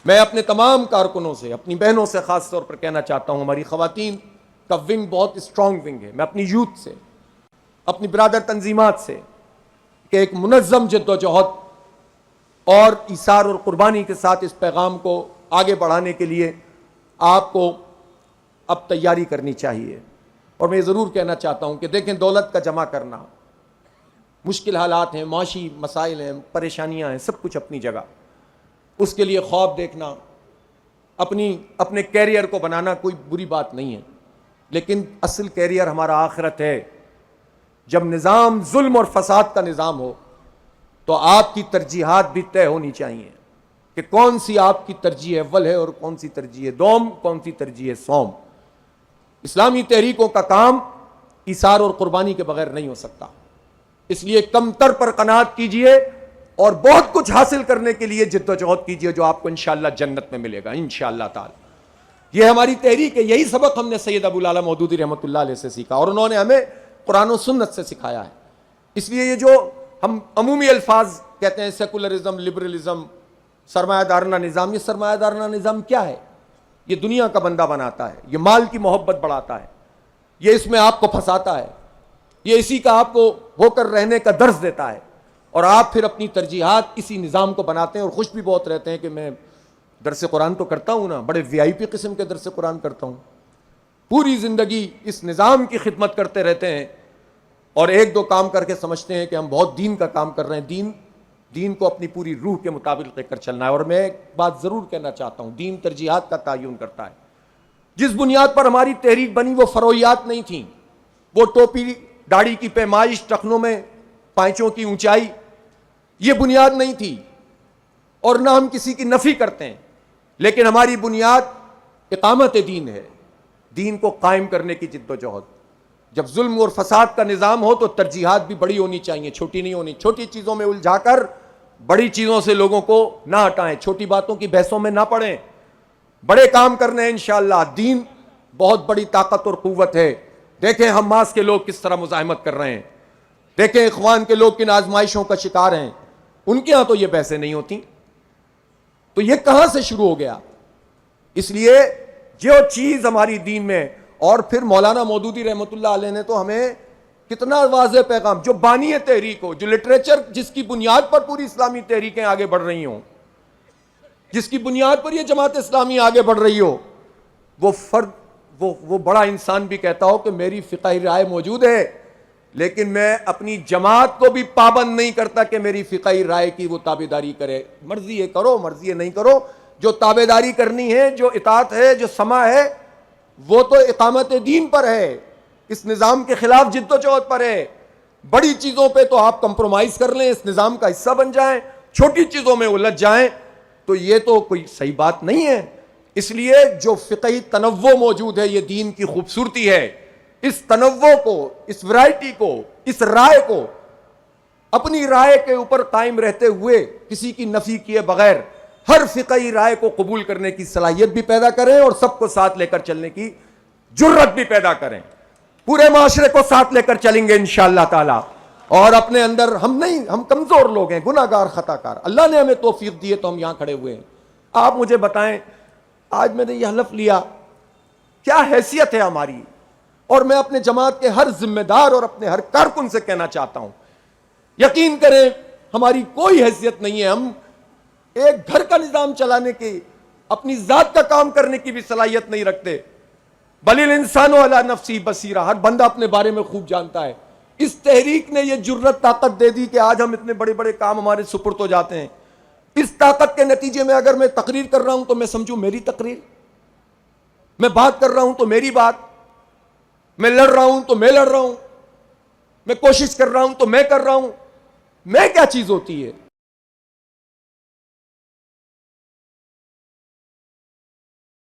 میں اپنے تمام کارکنوں سے، اپنی بہنوں سے خاص طور پر کہنا چاہتا ہوں، ہماری خواتین کا ونگ بہت اسٹرانگ ونگ ہے، میں اپنی یوتھ سے، اپنی برادر تنظیمات سے، کہ ایک منظم جد و جہد اور ایثار اور قربانی کے ساتھ اس پیغام کو آگے بڑھانے کے لیے آپ کو اب تیاری کرنی چاہیے۔ اور میں ضرور کہنا چاہتا ہوں کہ دیکھیں، دولت کا جمع کرنا، مشکل حالات ہیں، معاشی مسائل ہیں، پریشانیاں ہیں، سب کچھ اپنی جگہ، اس کے لیے خواب دیکھنا، اپنے کیریئر کو بنانا کوئی بری بات نہیں ہے، لیکن اصل کیریئر ہمارا آخرت ہے۔ جب نظام ظلم اور فساد کا نظام ہو تو آپ کی ترجیحات بھی طے ہونی چاہیے کہ کون سی آپ کی ترجیح اول ہے اور کون سی ترجیح دوم، کون سی ترجیح سوم۔ اسلامی تحریکوں کا کام ایثار اور قربانی کے بغیر نہیں ہو سکتا، اس لیے کم تر پر قناعت کیجئے اور بہت کچھ حاصل کرنے کے لیے جد و جہد کیجئے، جو آپ کو انشاءاللہ جنت میں ملے گا انشاءاللہ تعالی۔ یہ ہماری تحریک ہے، یہی سبق ہم نے سید ابو العلا مودودی رحمۃ اللہ علیہ سے سیکھا، اور انہوں نے ہمیں قرآن و سنت سے سکھایا ہے۔ اس لیے یہ جو ہم عمومی الفاظ کہتے ہیں، سیکولرزم، لبرلزم، سرمایہ دارانہ نظام، یہ سرمایہ دارانہ نظام کیا ہے؟ یہ دنیا کا بندہ بناتا ہے، یہ مال کی محبت بڑھاتا ہے، یہ اس میں آپ کو پھنساتا ہے، یہ اسی کا آپ کو ہو کر رہنے کا درس دیتا ہے، اور آپ پھر اپنی ترجیحات اسی نظام کو بناتے ہیں اور خوش بھی بہت رہتے ہیں کہ میں درس قرآن تو کرتا ہوں نا، بڑے وی آئی پی قسم کے درس قرآن کرتا ہوں، پوری زندگی اس نظام کی خدمت کرتے رہتے ہیں، اور ایک دو کام کر کے سمجھتے ہیں کہ ہم بہت دین کا کام کر رہے ہیں۔ دین کو اپنی پوری روح کے مطابق لے کر چلنا ہے۔ اور میں ایک بات ضرور کہنا چاہتا ہوں، دین ترجیحات کا تعین کرتا ہے۔ جس بنیاد پر ہماری تحریک بنی وہ فروعیات نہیں تھیں، وہ ٹوپی داڑھی کی پیمائش، ٹخنوں میں پائچوں کی اونچائی، یہ بنیاد نہیں تھی، اور نہ ہم کسی کی نفی کرتے ہیں، لیکن ہماری بنیاد اقامت دین ہے، دین کو قائم کرنے کی جد و جہد۔ جب ظلم اور فساد کا نظام ہو تو ترجیحات بھی بڑی ہونی چاہیے، چھوٹی نہیں ہونی۔ چھوٹی چیزوں میں الجھا کر بڑی چیزوں سے لوگوں کو نہ ہٹائیں، چھوٹی باتوں کی بحثوں میں نہ پڑیں، بڑے کام کرنے ہیں انشاءاللہ۔ دین بہت بڑی طاقت اور قوت ہے۔ دیکھیں حماس کے لوگ کس طرح مزاحمت کر رہے ہیں، دیکھیں اخوان کے لوگ کن آزمائشوں کا شکار ہیں، ان کے ہاں تو یہ بحثیں نہیں ہوتی، تو یہ کہاں سے شروع ہو گیا؟ اس لیے جو چیز ہماری دین میں، اور پھر مولانا مودودی رحمۃ اللہ علیہ نے تو ہمیں کتنا واضح پیغام، جو بانی تحریک ہو، جو لٹریچر جس کی بنیاد پر پوری اسلامی تحریکیں آگے بڑھ رہی ہوں، جس کی بنیاد پر یہ جماعت اسلامی آگے بڑھ رہی ہو، وہ فرد، وہ بڑا انسان بھی کہتا ہو کہ میری فقہی رائے موجود ہے، لیکن میں اپنی جماعت کو بھی پابند نہیں کرتا کہ میری فقہی رائے کی وہ تابعداری کرے۔ مرضی ہے کرو، مرضی ہے نہیں کرو، جو تابعداری کرنی ہے، جو اطاعت ہے، جو سماع ہے، وہ تو اقامت دین پر ہے، اس نظام کے خلاف جد و جہد پر ہے۔ بڑی چیزوں پہ تو آپ کمپرومائز کر لیں، اس نظام کا حصہ بن جائیں، چھوٹی چیزوں میں الجھ جائیں تو یہ تو کوئی صحیح بات نہیں ہے۔ اس لیے جو فقہی تنوع موجود ہے، یہ دین کی خوبصورتی ہے۔ اس تنوع کو، اس ورائٹی کو، اس رائے کو اپنی رائے کے اوپر قائم رہتے ہوئے کسی کی نفی کیے بغیر ہر فقہی رائے کو قبول کرنے کی صلاحیت بھی پیدا کریں، اور سب کو ساتھ لے کر چلنے کی جرت بھی پیدا کریں۔ پورے معاشرے کو ساتھ لے کر چلیں گے انشاءاللہ تعالی، اور اپنے اندر ہم کمزور لوگ ہیں، گناہگار، خطا کار، اللہ نے ہمیں توفیق دی ہے تو ہم یہاں کھڑے ہوئے ہیں۔ آپ مجھے بتائیں، آج میں نے یہ حلف لیا، کیا حیثیت ہے ہماری؟ اور میں اپنے جماعت کے ہر ذمہ دار اور اپنے ہر کارکن سے کہنا چاہتا ہوں، یقین کریں ہماری کوئی حیثیت نہیں ہے، ہم ایک گھر کا نظام چلانے کی، اپنی ذات کا کام کرنے کی بھی صلاحیت نہیں رکھتے۔ بل الانسان علی نفسی بصیرہ، ہر بندہ اپنے بارے میں خوب جانتا ہے۔ اس تحریک نے یہ جرت طاقت دے دی کہ آج ہم اتنے بڑے بڑے کام ہمارے سپرد ہو جاتے ہیں۔ اس طاقت کے نتیجے میں اگر میں تقریر کر رہا ہوں تو میں سمجھوں میری تقریر، میں بات کر رہا ہوں تو میری بات، میں لڑ رہا ہوں تو میں لڑ رہا ہوں، میں کوشش کر رہا ہوں تو میں کر رہا ہوں۔ میں کیا چیز ہوتی ہے؟